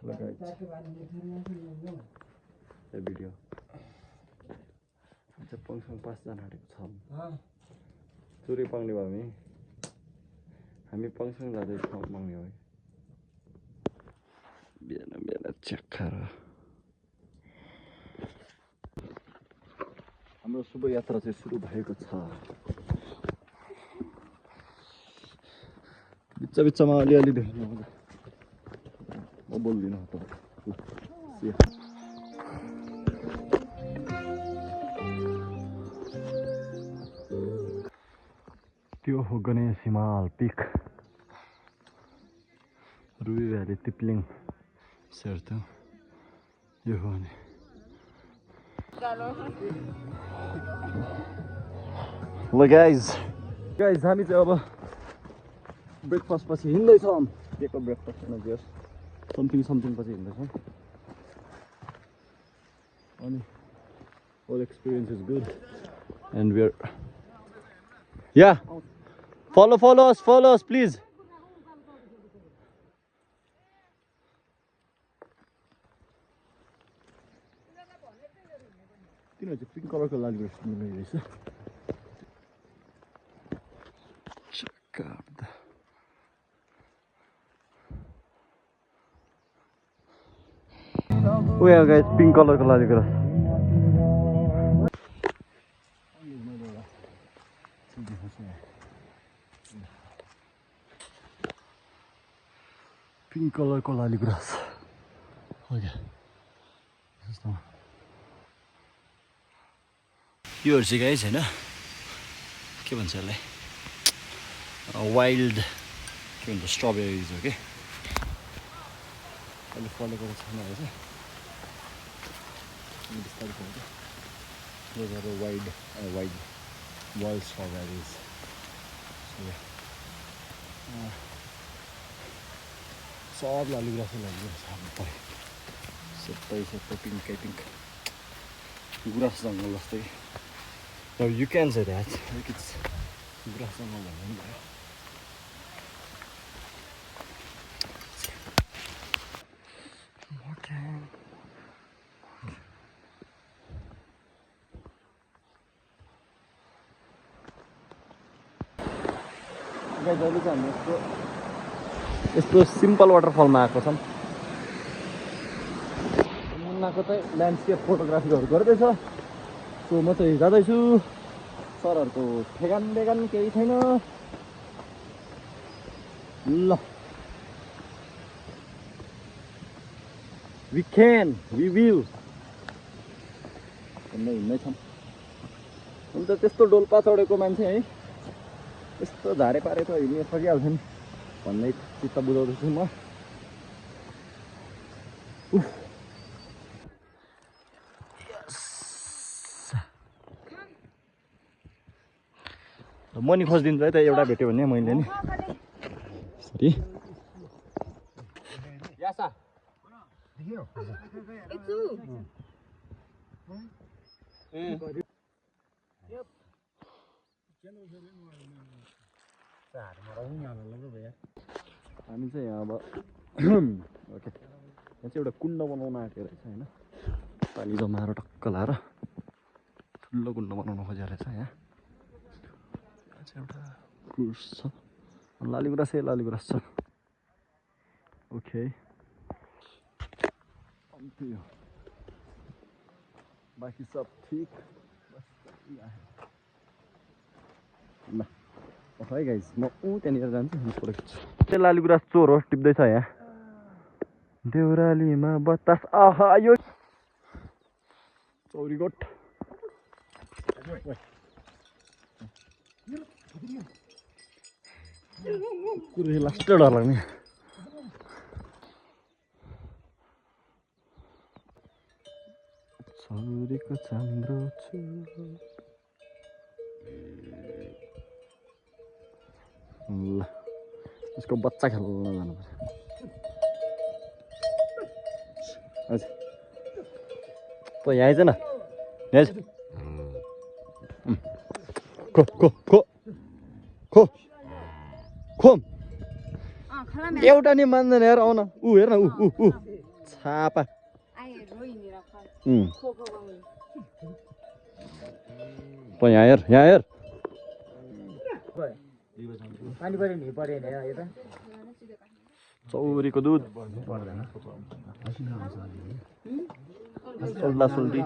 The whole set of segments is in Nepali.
भिडियो पङसँग 5 जना आँटेको छ चुरे पाउने भयो हामी पङसँग जाँदैछौँ पाउने हो बिहान बिहान चेक्खाएर हाम्रो शुभ यात्रा चाहिँ सुरु भएको छ बिचमा अलिअलि देख्नु म बोल्दिनँ त त्यो हो गणेश हिमाल पिक रुबी भ्याली तिप्लिङ सेर्थ यो हो नि ल गाइज हामी चाहिँ अब ब्रेकफास्ट पछि हिँड्दैछौँ के को ब्रेकफास्ट नजियोस् समथिङ पछि हिँड्दैछौँ अनि all experience is good and we're follow us please तिनीहरू चाहिँ पिङ्क कलरको लागि रहेछ Oh yeah guys, pink color ko lagi keras. Pink color ko lagi keras. Okay. यो चाहिँ गाइस हैन के भन्छ यसलाई वाइल्ड के भन्छ स्ट्रबेरीज हो के अहिले फलेको छैन रहेछ Those are the wide wild strawberries. So yeah. सब लालीगुराँस सबै पिङ्क गुराँस जङ्गल जस्तै Now you can say that like it's गुराँस जङ्गल भन्नु नि भयो जहिले चाहिँ हामी यस्तो सिम्पल वाटरफलमा आएको छौँ मुन्नाको चाहिँ ल्यान्डस्केप फोटोग्राफीहरू गर्दैछ सो म चाहिँ जाँदैछु सरहरूको ठेगान केही छैन ल we will हिँड्दैछौँ हुन्छ त्यस्तो डोल्पा चढेको मान्छे है यस्तो झारे पारेको हिँड्न सकिहाल्छ नि भन्ने चित्त बुझाउँदैछु म मनी खोजिदिन्छ है त एउटा भेट्यो भने मैले नि सरी हामी चाहिँ यहाँ अब ओके यहाँ चाहिँ एउटा कुण्ड बनाउन आएको रहेछ होइन पानी जमाएर टक्क लाएर ठुलो कुण्ड बनाउन खोजेको रहेछ यहाँ चाहिँ एउटा क्रुज छ लालीगुराँस छ ओके बाँकी सब ठिक ल है गाइस म त्यहाँनिर जान्छु फोटो खिच्छु त्यो लालीगुराँस चोर हो टिप्दैछ यहाँ देउरालीमा बतास आहा यो चौरीकोट कुरै लास्ट डर लाग्ने चौरीको चाम्रो छु ल यसको बच्चा खेल्न जानुपर्छ हजुर त यहाँ आइज न यहाँ खो एउटा नि मान्दैन यार आउन ऊ हेर न ऊ छापा 哎，容易你了，看， यहाँ 破光了。 हेर पानी पऱ्यो नि पऱ्यो नि यता चौरीको दुध सोल्टा सोल्टी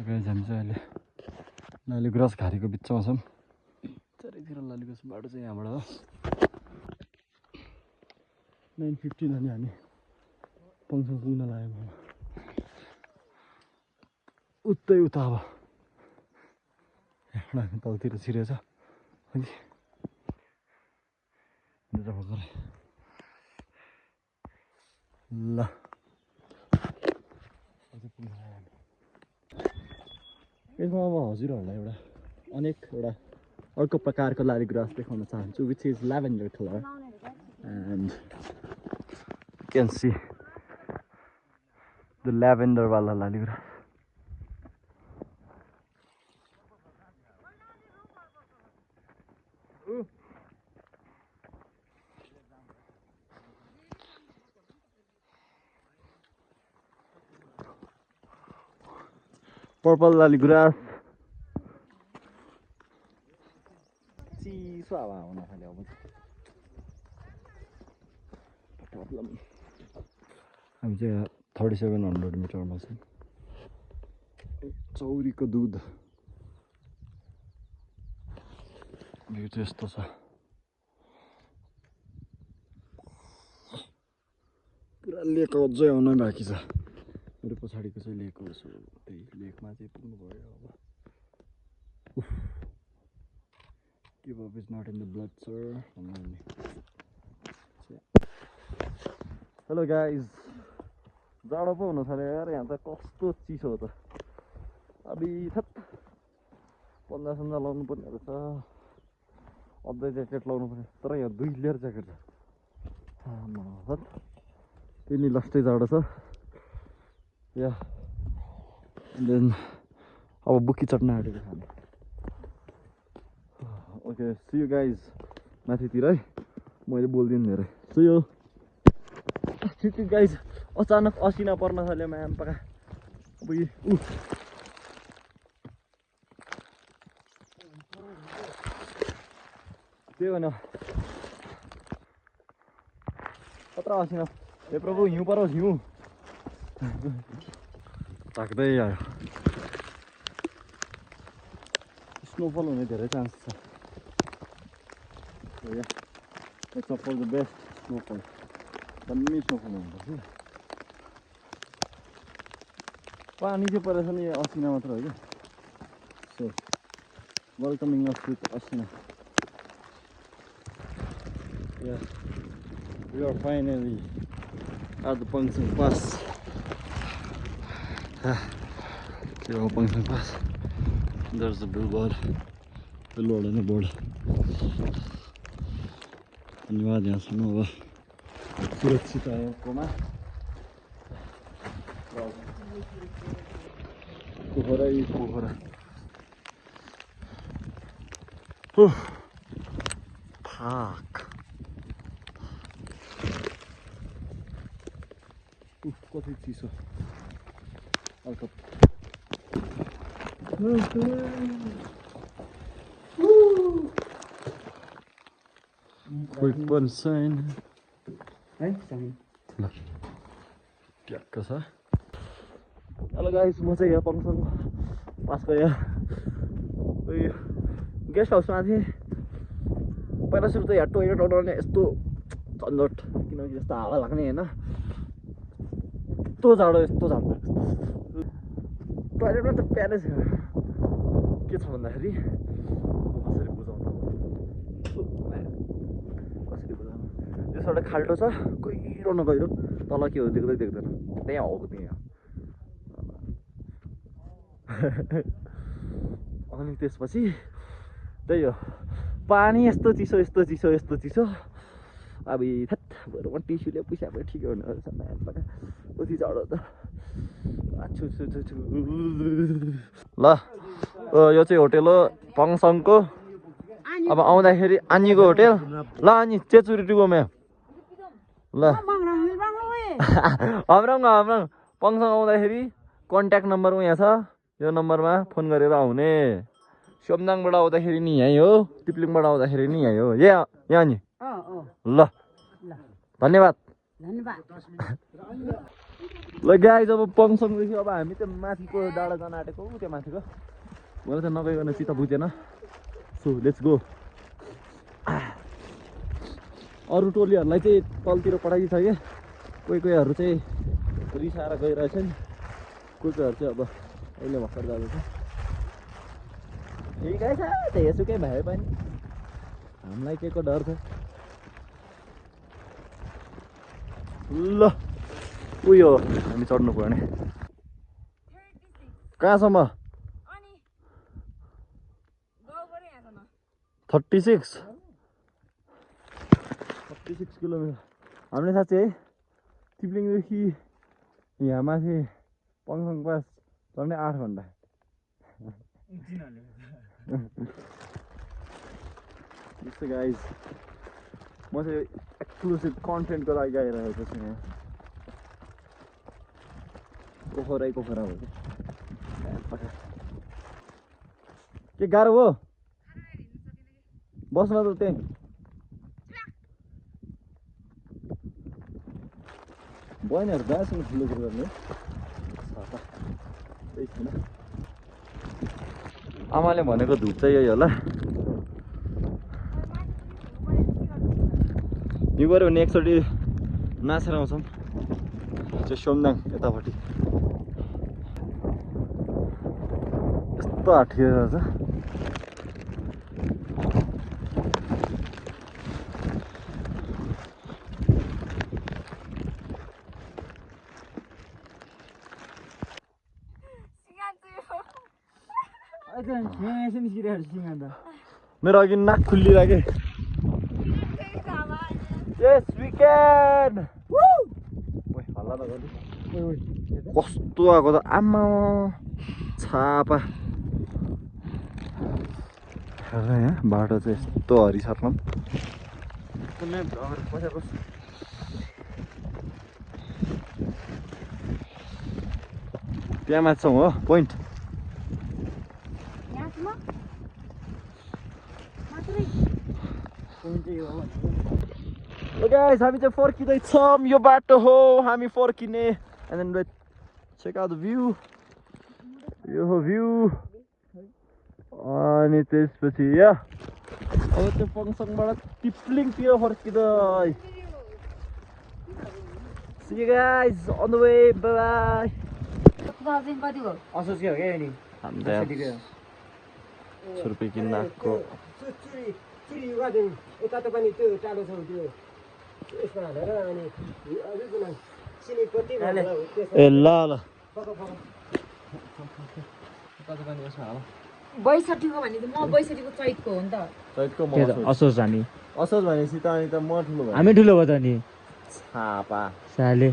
हामी चाहिँ अहिले लालीगुराँस घारीको बिचमा छौँ चारैतिर लालीगुराँस बाटो चाहिँ यहाँबाट हो 9:15 अनि हामी पङसँग पुग्न लाग्यौँ उतै उता अब यहाँ तलतिर छिरेछ अनि ल यसमा अब हजुरहरूलाई एउटा एउटा अर्को प्रकारको लालीगुराँस देखाउन चाहन्छु which is lavender colour and you can see the lavender वाला लालीगुराँस पर्पल लालीगुराँस चिसो हावा आउन थाल्यो अब प्रब्लम हामी चाहिँ 3700 मिटरमा छौँ चौरीको दुध भ्यू चाहिँ यस्तो छ पुरा लेक अझै आउन बाँकी छ मेरो पछाडिको चाहिँ लेक हो सो त्यही लेकमा चाहिँ पुग्नु पऱ्यो अब give up is not in the blood sir hello guys जाडो पो हुन थाल्यो यार यहाँ त कस्तो चिसो हो त अबि थप पन्जा सन्जा लाउनु पर्ने रहेछ अझै ज्याकेट लाउनु पर्ने तर यहाँ 2 लेयर ज्याकेट छ त्यही नि लास्टै जाडो छ या देन अब बुकी चढ्न आँटेको छ हामी ओके सी यु गाइज माथितिर है मैले बोल्दिनँ धेरै सी यु गाइज अचानक असिना पर्न थाल्यो म्याम पका अब त्यही भन कत्रो असिना हे प्रभु हिउँ परोस् हिउँ ताक्दै आयो स्नोफल हुने धेरै चान्स छ चप्पल द बेस्ट स्नोफल दामी स्नोफल हुनुपर्छ पानी चाहिँ परेछ नि असिना मात्र हो क्या सो वेलकमिङ अफ विथ असिना we are finally at the Pangsang Pass. Pangsang Pass. There's the billboard. Billboard and the board. धन्यवाद यहाँसम्म अब सुरक्षित आएकोमा पोखरा Fuck. कति चिसो अर्को कोही पनि छैन है साइन ल ट्याक्क छ हेलो गाइस म चाहिँ यहाँ पङसङ पासको यहाँ उयो गेस्ट हाउसमा थिएँ पहिला सुरु त यहाँ टोइलेट बनाउने यस्तो झन्झट किनकि यस्तो हावा लाग्ने होइन यस्तो जाडो टोइलेटमा त प्यानै छैन के छ भन्दाखेरि कसरी बुझाउनु त्यसबाट खाल्टो छ गहिरो न गहिरो तल के हो देख्दै देख्दैन त्यहाँ हो त्यहाँ अनि त्यसपछि त्यही हो पानी यस्तो चिसो अब थ्याट बरुमा टिस्युले पुसापे ठिकै हुने रहेछ उति जाडो त ल यो चाहिँ होटेल हो पङसङको अब आउँदाखेरि आनीको होटेल ल अनि चेचुरी टुगो म्याम ल हाम्रो पङसँग आउँदाखेरि कन्ट्याक्ट नम्बर यहाँ छ, यो नम्बरमा फोन गरेर आउने। सोमदाङबाट आउँदाखेरि नि यहीँ हो, तिप्लिङबाट आउँदाखेरि नि यहीँ हो, यहाँ नि। ल धन्यवाद। ल गाइज अब पङसँगदेखि अब हामी त्यो माथिको डाँडा जान आँटेको, त्यो माथिको मलाई त नगइकन चित्त बुझेन। So let's go. अरू टोलीहरूलाई चाहिँ तलतिर पठाइदिन्छ कि कोहीहरू चाहिँ रिसाएर गइरहेछन्, कोहीहरू चाहिँ अब अहिले भर्खर जाँदैछ। ठिकै छ, त्यसुकै भए पनि हामीलाई के को डर छ। ल उयो हामी चढ्नु पर्ने कहाँसम्म? 36 किलोमिटर। हामीले साँच्चै है तिप्लिङदेखि यहाँ माथि पङसङ पास चढ्ने 8 घन्टा। जस्तो गाइज म चाहिँ एक्सक्लुसिभ कन्टेन्टको लागि आइरहेको छु यहाँ। पोखरै पोखरा हो के गाह्रो हो बस्न त त्यही। बहिनीहरू दासँग ठुलो कुरो गर्ने त्यही छैन। आमाले भनेको धुप चाहिँ यही होला। यो गऱ्यो भने एकचोटि नाचेर आउँछौँ त्यो सोमदाङ यतापट्टि। यस्तो हाटिएर छ। मेरो अघि नाक खुलिरहेको। Yes, we can. हल्ला नगर्नु। कस्तो आएको त आमा छापा। यहाँ बाटो चाहिँ यस्तो हरिसर्लम। त्यहाँ माथि छौँ हो पोइन्ट। गाइस हामी चाहिँ फर्किँदैछौँ। यो बाटो हो हामी फर्किने। And then let's check out the view. यो हो भ्यू। अनि त्यसपछि अब त्यो पङसङबाट तिप्लिङतिर फर्किँदै। See you guys on the way. Bye bye. असोज के हो क्या नि हामी चाहिँ छुर्पी किन्न आएको। चुरी गर्दै यता पनि त्यो टाढो छ त्यो यसमा हालेर अनि सिनी पत्ती ए ल ल 62 को भने त म 62 को चैतको हो नि त। चैतको म असोज हामी असोज भनेपछि त अनि त म ठुलो भयो। हामी ठुलो भयो त नि छापा साले।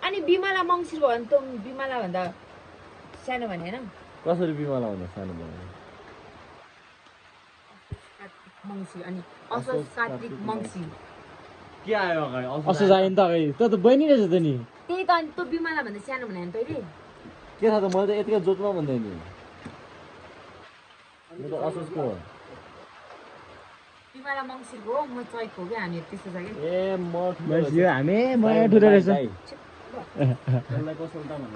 अनि बिमला मङ्सिर भयो भने त बिमला भन्दा सानो भने हैन। कसरी बिमाला भन्दा सानो भयो? मङ्सिर अनि असोज कार्तिक मङ्सिर के आयो अगाडि? असोज आयो नि त अगाडि। त बहिनी रहेछ त नि। त्यही त अनि त बिमला भन्दा सानो भने नि तैले के थाहा त मैले त यतिकै जोतमा भन्दै नि। म त असोजको हो। बिमला मङ्सिरको हो म चैतको हो क्या। हामी त्यस्तो छ क्या। ए म ठुलो हामी म ठुलो रहेछ।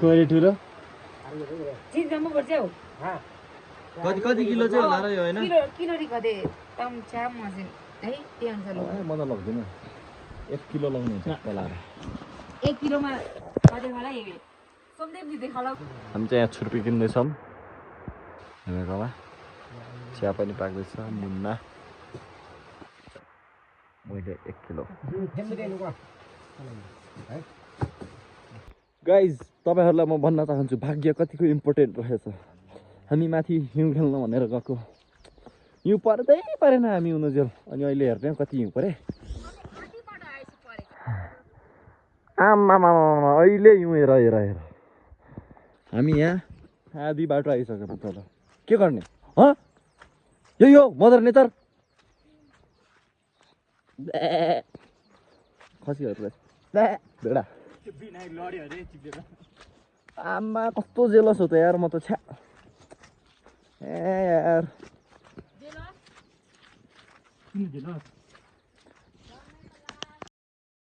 कोले ठुलो चिज गम्म पर्छ हौ। कति कति किलो चाहिँ होला र यो हैन? किलो रि गदे तम चा मसिन है त्यही अनुसार हो। म त लग्दिन। 1 किलो लाउनु हुन्छ पलाएर। 1 किलोमा कति होला हेबे सोमदेव दि देखाला। हामी चाहिँ यहाँ छुर्पी किन्दैछौँ। हेमेकोमा चिया पनि पाक्दैछ। मुन्ना मैले 1 किलो। गाइज तपाईँहरूलाई म भन्न चाहन्छु भाग्य कतिको इम्पोर्टेन्ट रहेछ। हामी माथि हिउँ खेल्न भनेर गएको, हिउँ पर्दै परेन हामी उनीजेल। अनि अहिले हेर्ने कति हिउँ परे। आमामा अहिले हिउँ हेर हेर हेर। हामी यहाँ आधी बाटो आइसकेको तल। के गर्ने यही हो मदर नेचर। खसीहरू रहेछ भेडा आमा कस्तो जेलस हो त यार म त छ्या ए यार किन